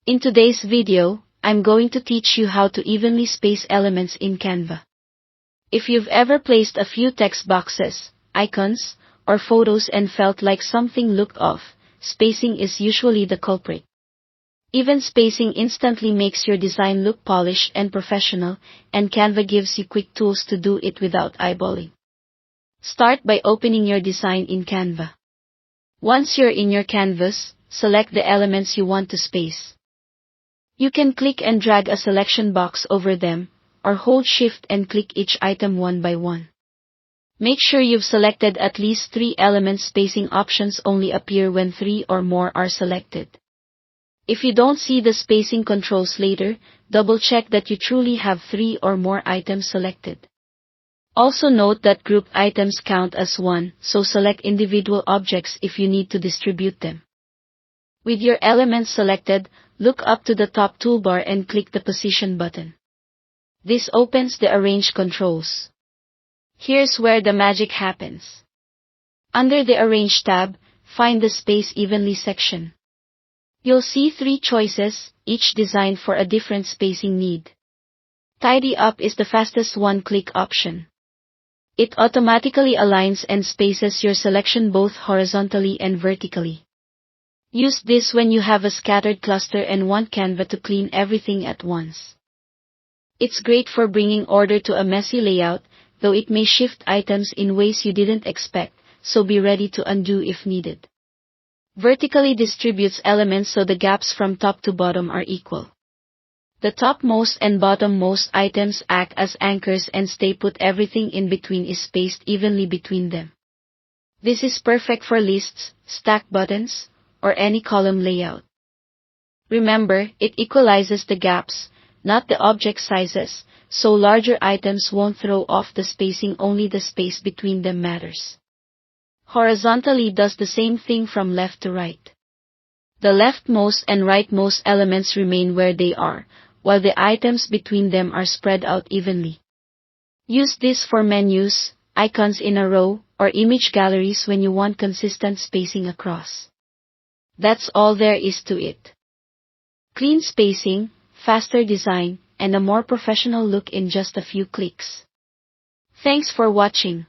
In today's video, I'm going to teach you how to evenly space elements in Canva. If you've ever placed a few text boxes, icons, or photos and felt like something looked off, spacing is usually the culprit. Even spacing instantly makes your design look polished and professional, and Canva gives you quick tools to do it without eyeballing. Start by opening your design in Canva. Once you're in your canvas, select the elements you want to space. You can click and drag a selection box over them, or hold Shift and click each item one by one. Make sure you've selected at least 3 elements. Spacing options only appear when 3 or more are selected. If you don't see the spacing controls later, double-check that you truly have 3 or more items selected. Also note that grouped items count as one, so select individual objects if you need to distribute them. With your elements selected, look up to the top toolbar and click the Position button. This opens the Arrange controls. Here's where the magic happens. Under the Arrange tab, find the Space Evenly section. You'll see 3 choices, each designed for a different spacing need. Tidy Up is the fastest one-click option. It automatically aligns and spaces your selection both horizontally and vertically. Use this when you have a scattered cluster and want Canva to clean everything at once. It's great for bringing order to a messy layout, though it may shift items in ways you didn't expect, so be ready to undo if needed. Vertically distributes elements so the gaps from top to bottom are equal. The topmost and bottommost items act as anchors and stay put. Everything in between is spaced evenly between them. This is perfect for lists, stack buttons, or any column layout. Remember, it equalizes the gaps, not the object sizes, so larger items won't throw off the spacing, only the space between them matters. Horizontally does the same thing from left to right. The leftmost and rightmost elements remain where they are, while the items between them are spread out evenly. Use this for menus, icons in a row, or image galleries when you want consistent spacing across. That's all there is to it. Clean spacing, faster design, and a more professional look in just a few clicks. Thanks for watching.